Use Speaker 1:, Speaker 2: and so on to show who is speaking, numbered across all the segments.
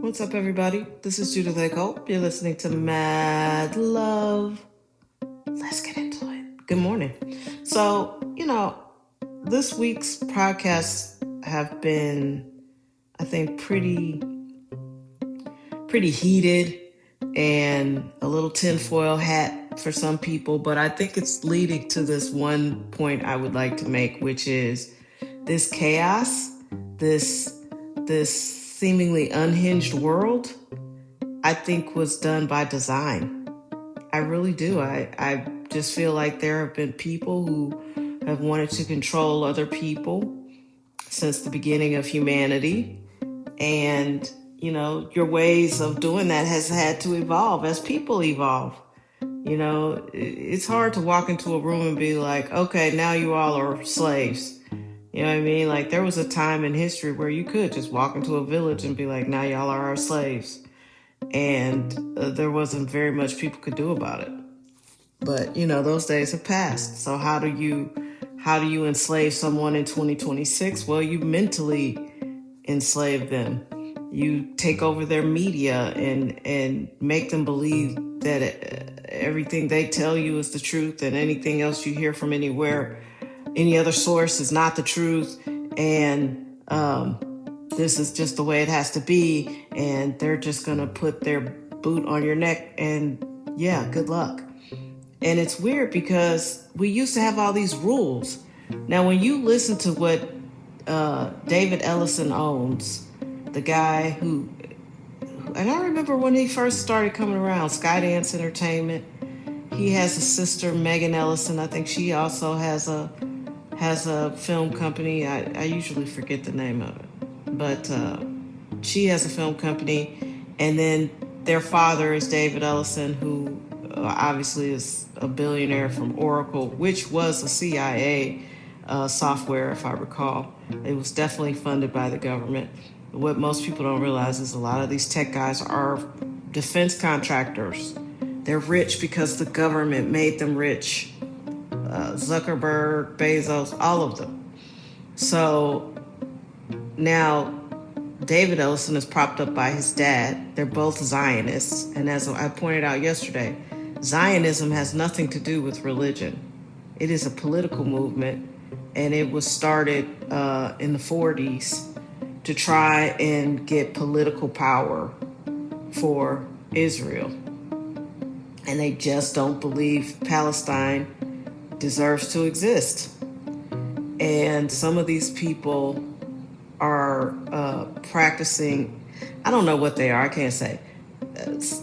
Speaker 1: What's up, everybody? This is Judith A. Cope. You're listening to Mad Love. Let's get into it. Good morning. So, this week's podcasts have been, I think, pretty heated and a little tinfoil hat for some people, but I think it's leading to this one point I would like to make, which is this chaos, this seemingly unhinged world, I think was done by design. I really do. I just feel like there have been people who have wanted to control other people since the beginning of humanity. And, your ways of doing that has had to evolve as people evolve. It's hard to walk into a room and be like, okay, now you all are slaves. You know what I mean? Like, there was a time in history where you could just walk into a village and be like, now y'all are our slaves. And there wasn't very much people could do about it. But, those days have passed. So how do you enslave someone in 2026? Well, you mentally enslave them. You take over their media and make them believe that everything they tell you is the truth, and anything else you hear from anywhere, any other source, is not the truth. And this is just the way it has to be. And they're just going to put their boot on your neck. And yeah, good luck. And it's weird because we used to have all these rules. Now, when you listen to what David Ellison owns, the guy who, and I remember when he first started coming around, Skydance Entertainment. He has a sister, Megan Ellison. I think she also has a film company. I usually forget the name of it, but she has a film company. And then their father is David Ellison, who obviously is a billionaire from Oracle, which was a CIA software, if I recall. It was definitely funded by the government. What most people don't realize is a lot of these tech guys are defense contractors. They're rich because the government made them rich. Zuckerberg, Bezos, all of them. So now David Ellison is propped up by his dad. They're both Zionists. And as I pointed out yesterday, Zionism has nothing to do with religion. It is a political movement, and it was started in the 40s to try and get political power for Israel. And they just don't believe Palestine deserves to exist. And some of these people are practicing, I don't know what they are, I can't say.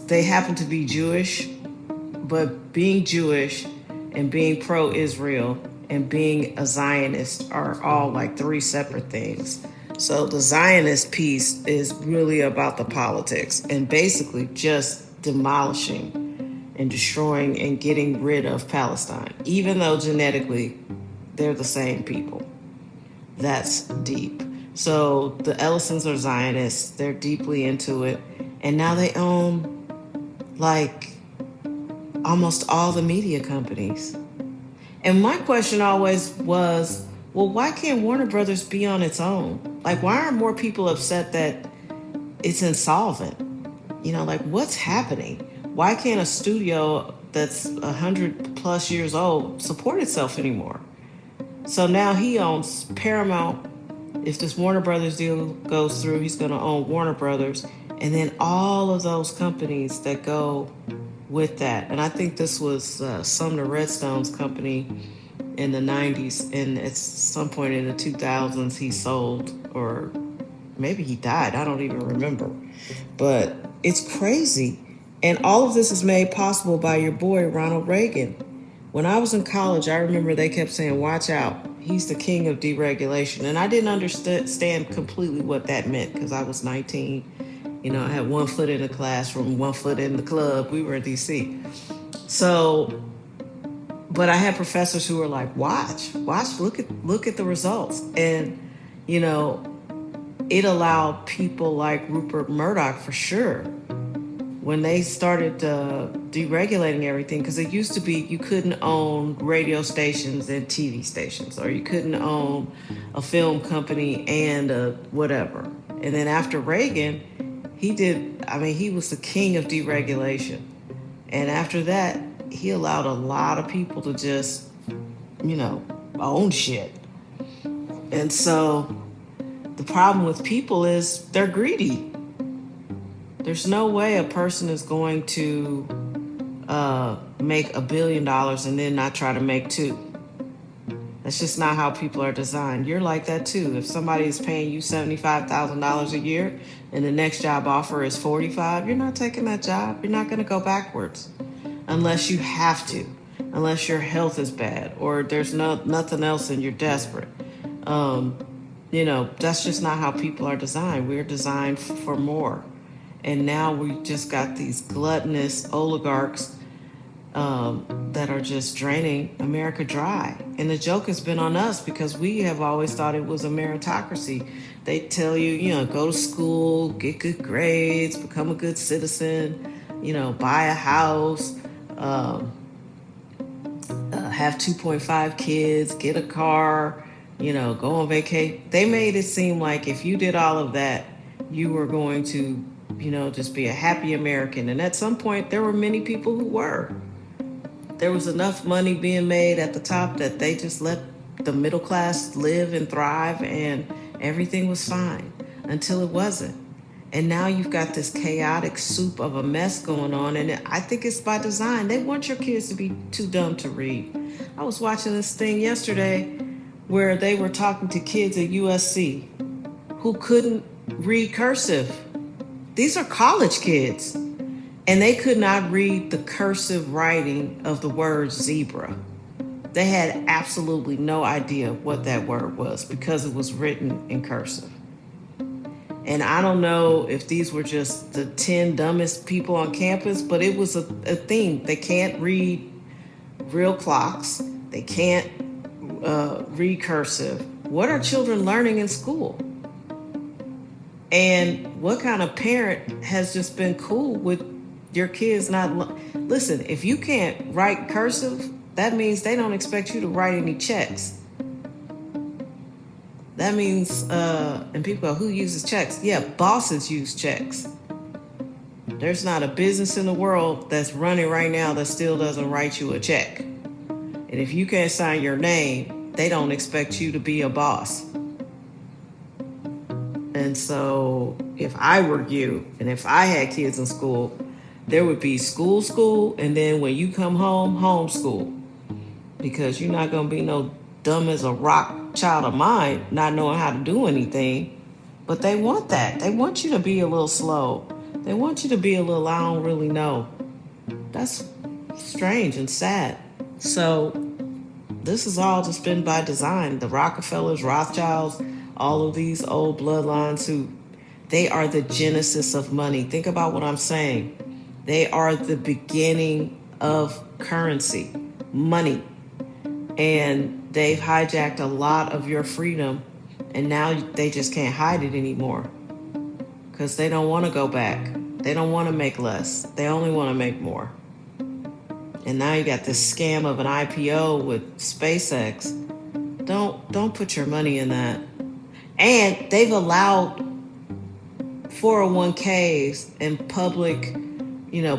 Speaker 1: They happen to be Jewish, but being Jewish and being pro-Israel and being a Zionist are all like three separate things. So the Zionist piece is really about the politics and basically just demolishing and destroying and getting rid of Palestine, even though genetically they're the same people. That's deep. So the Ellisons are Zionists. They're deeply into it. And now they own like almost all the media companies. And my question always was, well, why can't Warner Brothers be on its own? Like, why aren't more people upset that it's insolvent? Like, what's happening? Why can't a studio that's 100 plus years old support itself anymore? So now he owns Paramount. If this Warner Brothers deal goes through, he's going to own Warner Brothers, and then all of those companies that go with that. And I think this was Sumner Redstone's company in the 90s, and at some point in the 2000s he sold, or maybe he died, I don't even remember. But it's crazy. And all of this is made possible by your boy Ronald Reagan. When I was in college, I remember they kept saying, watch out, he's the king of deregulation. And I didn't understand completely what that meant because I was 19. I had one foot in the classroom, one foot in the club. We were in DC. So, but I had professors who were like, watch, look at the results. And, it allowed people like Rupert Murdoch, for sure, when they started deregulating everything, because it used to be you couldn't own radio stations and TV stations, or you couldn't own a film company and a whatever. And then after Reagan, he was the king of deregulation. And after that, he allowed a lot of people to just, own shit. And so the problem with people is they're greedy. There's no way a person is going to make $1 billion and then not try to make two. That's just not how people are designed. You're like that too. If somebody is paying you $75,000 a year and the next job offer is 45, you're not taking that job. You're not going to go backwards unless you have to, unless your health is bad or there's nothing else and you're desperate. That's just not how people are designed. We're designed for more. And now we just got these gluttonous oligarchs that are just draining America dry. And the joke has been on us because we have always thought it was a meritocracy. They tell you, go to school, get good grades, become a good citizen, buy a house, have 2.5 kids, get a car, go on vacation. They made it seem like if you did all of that, you were going to, just be a happy American. And at some point, there were many people who were. There was enough money being made at the top that they just let the middle class live and thrive and everything was fine until it wasn't. And now you've got this chaotic soup of a mess going on. And I think it's by design. They want your kids to be too dumb to read. I was watching this thing yesterday where they were talking to kids at USC who couldn't read cursive. These are college kids. And they could not read the cursive writing of the word zebra. They had absolutely no idea what that word was because it was written in cursive. And I don't know if these were just the 10 dumbest people on campus, but it was a theme. They can't read real clocks. They can't read cursive. What are children learning in school? And what kind of parent has just been cool with your kids not... Listen, if you can't write cursive, that means they don't expect you to write any checks. That means, and people go, who uses checks? Yeah, bosses use checks. There's not a business in the world that's running right now that still doesn't write you a check. And if you can't sign your name, they don't expect you to be a boss. And so if I were you, and if I had kids in school, there would be school, and then when you come home, homeschool. Because you're not going to be no dumb as a rock child of mine, not knowing how to do anything. But they want that. They want you to be a little slow. They want you to be a little, I don't really know. That's strange and sad. So this has all just been by design. The Rockefellers, Rothschilds, all of these old bloodlines they are the genesis of money. Think about what I'm saying. They are the beginning of currency, money. And they've hijacked a lot of your freedom, and now they just can't hide it anymore because they don't want to go back. They don't want to make less. They only want to make more. And now you got this scam of an IPO with SpaceX. Don't put your money in that. And they've allowed 401ks and public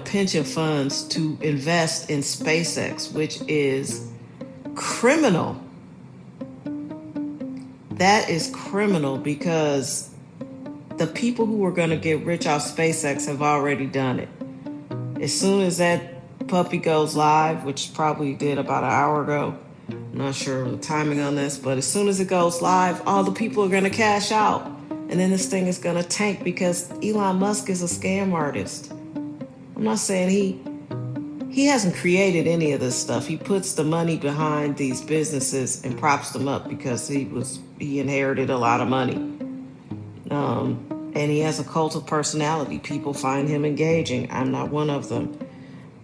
Speaker 1: pension funds to invest in SpaceX, which is criminal. That is criminal because the people who are going to get rich off SpaceX have already done it. As soon as that puppy goes live, which probably did about an hour ago, I'm not sure the timing on this, but as soon as it goes live, all the people are going to cash out. And then this thing is going to tank because Elon Musk is a scam artist. I'm not saying he hasn't created any of this stuff. He puts the money behind these businesses and props them up because he inherited a lot of money. And he has a cult of personality. People find him engaging. I'm not one of them.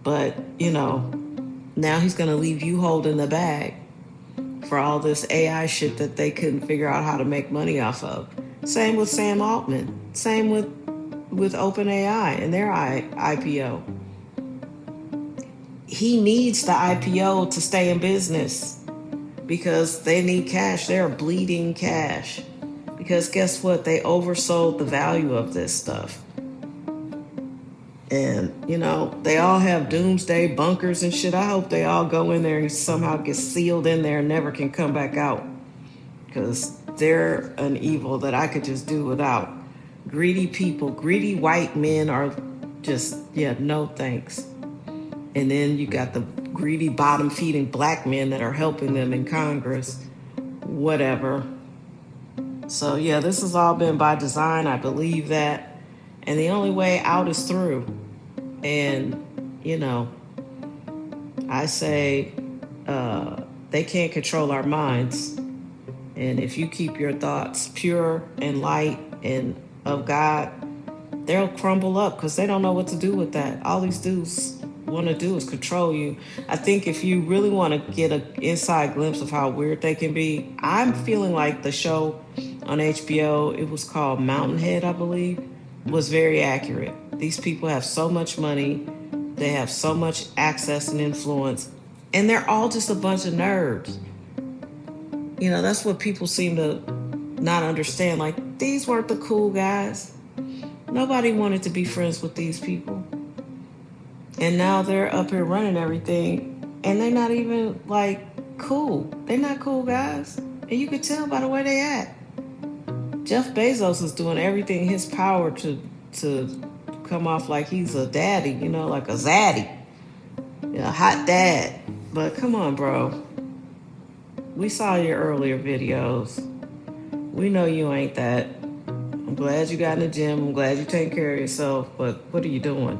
Speaker 1: But, now he's going to leave you holding the bag for all this AI shit that they couldn't figure out how to make money off of. Same with Sam Altman. Same with OpenAI and their IPO. He needs the IPO to stay in business because they need cash. They're bleeding cash. Because guess what? They oversold the value of this stuff. And, they all have doomsday bunkers and shit. I hope they all go in there and somehow get sealed in there and never can come back out. Because they're an evil that I could just do without. Greedy people, greedy white men are just, no thanks. And then you got the greedy bottom feeding black men that are helping them in Congress. Whatever. So, this has all been by design. I believe that. And the only way out is through. And, I say they can't control our minds. And if you keep your thoughts pure and light and of God, they'll crumble up because they don't know what to do with that. All these dudes want to do is control you. I think if you really want to get an inside glimpse of how weird they can be, I'm feeling like the show on HBO, it was called Mountainhead, I believe, was very accurate. These people have so much money, they have so much access and influence, and they're all just a bunch of nerds. That's what people seem to not understand. Like, these weren't the cool guys. Nobody wanted to be friends with these people. And now they're up here running everything, and they're not even, like, cool. They're not cool guys. And you could tell by the way they act. Jeff Bezos is doing everything in his power to come off like he's a daddy, like a zaddy. A hot dad. But come on, bro. We saw your earlier videos. We know you ain't that. I'm glad you got in the gym. I'm glad you're taking care of yourself. But what are you doing?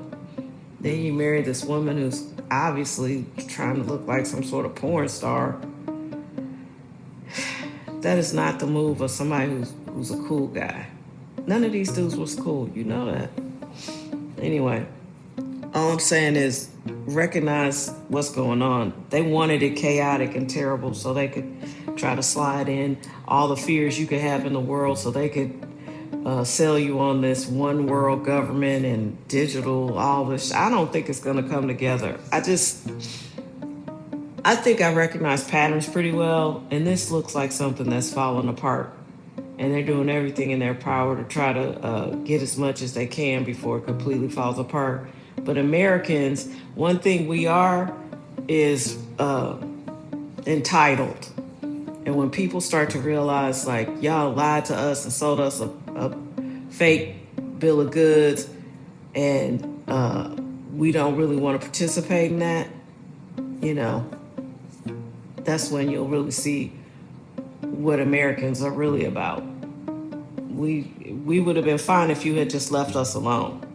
Speaker 1: Then you married this woman who's obviously trying to look like some sort of porn star. That is not the move of somebody who's a cool guy. None of these dudes was cool. You know that. Anyway, all I'm saying is recognize what's going on. They wanted it chaotic and terrible so they could try to slide in all the fears you could have in the world so they could sell you on this one world government and digital, all this. I don't think it's going to come together. I think I recognize patterns pretty well, and this looks like something that's falling apart. And they're doing everything in their power to try to get as much as they can before it completely falls apart. But Americans, one thing we are is entitled. And when people start to realize, like, y'all lied to us and sold us a fake bill of goods, and we don't really want to participate in that, that's when you'll really see what Americans are really about. We would have been fine if you had just left us alone.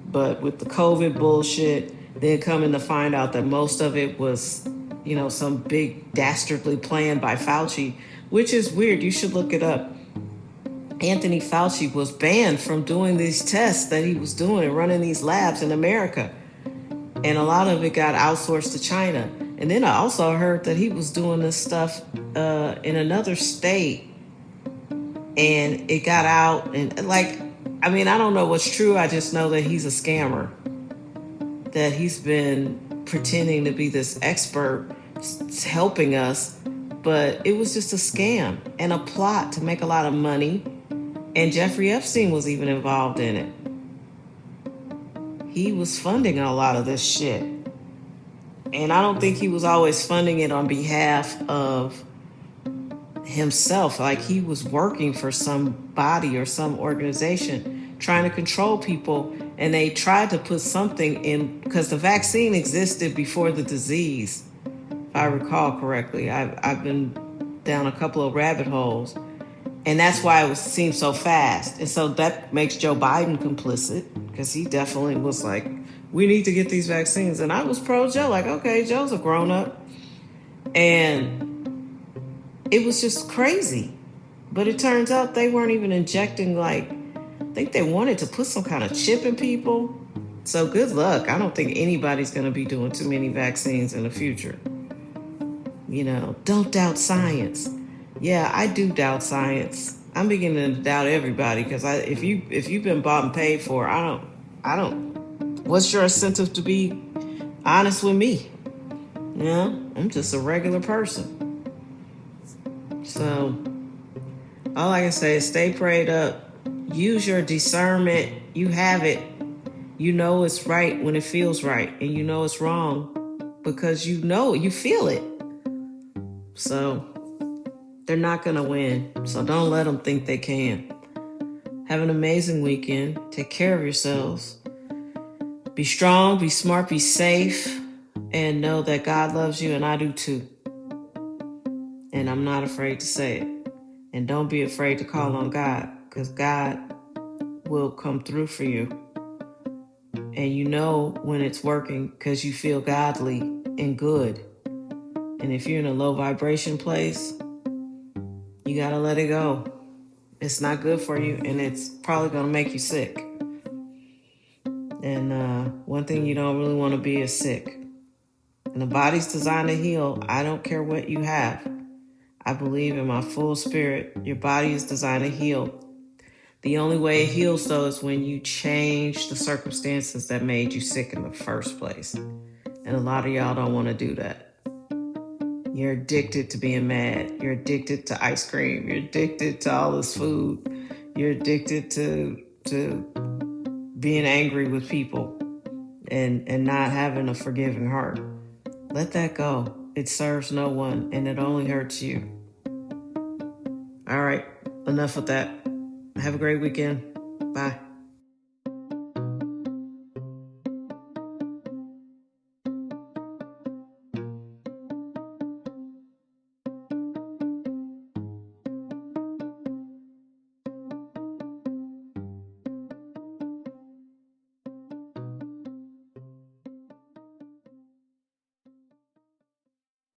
Speaker 1: But with the COVID bullshit, then coming to find out that most of it was, some big dastardly plan by Fauci, which is weird. You should look it up. Anthony Fauci was banned from doing these tests that he was doing and running these labs in America. And a lot of it got outsourced to China. And then I also heard that he was doing this stuff in another state, and it got out. And I don't know what's true. I just know that he's a scammer, that he's been pretending to be this expert helping us, but it was just a scam and a plot to make a lot of money. And Jeffrey Epstein was even involved in it. He was funding a lot of this shit. And I don't think he was always funding it on behalf of himself. Like, he was working for some body or some organization trying to control people. And they tried to put something in, because the vaccine existed before the disease, if I recall correctly. I've been down a couple of rabbit holes. And that's why it seemed so fast. And so that makes Joe Biden complicit, because he definitely was like, we need to get these vaccines. And I was pro-Joe, like, okay, Joe's a grown-up. And it was just crazy. But it turns out they weren't even injecting, I think they wanted to put some kind of chip in people. So good luck. I don't think anybody's going to be doing too many vaccines in the future. Don't doubt science. Yeah, I do doubt science. I'm beginning to doubt everybody, because if you've been bought and paid for, I don't. What's your incentive to be honest with me? I'm just a regular person. So all I can say is stay prayed up. Use your discernment. You have it. You know it's right when it feels right, and you know it's wrong because you feel it. So they're not going to win. So don't let them think they can. Have an amazing weekend. Take care of yourselves. Be strong, be smart, be safe, and know that God loves you, and I do too. And I'm not afraid to say it. And don't be afraid to call on God, because God will come through for you. And you know when it's working because you feel godly and good. And if you're in a low vibration place, you got to let it go. It's not good for you, and it's probably going to make you sick. And one thing you don't really want to be is sick. And the body's designed to heal. I don't care what you have. I believe in my full spirit. Your body is designed to heal. The only way it heals, though, is when you change the circumstances that made you sick in the first place. And a lot of y'all don't want to do that. You're addicted to being mad. You're addicted to ice cream. You're addicted to all this food. You're addicted to being angry with people and not having a forgiving heart. Let that go. It serves no one, and it only hurts you. All right, enough with that. Have a great weekend. Bye.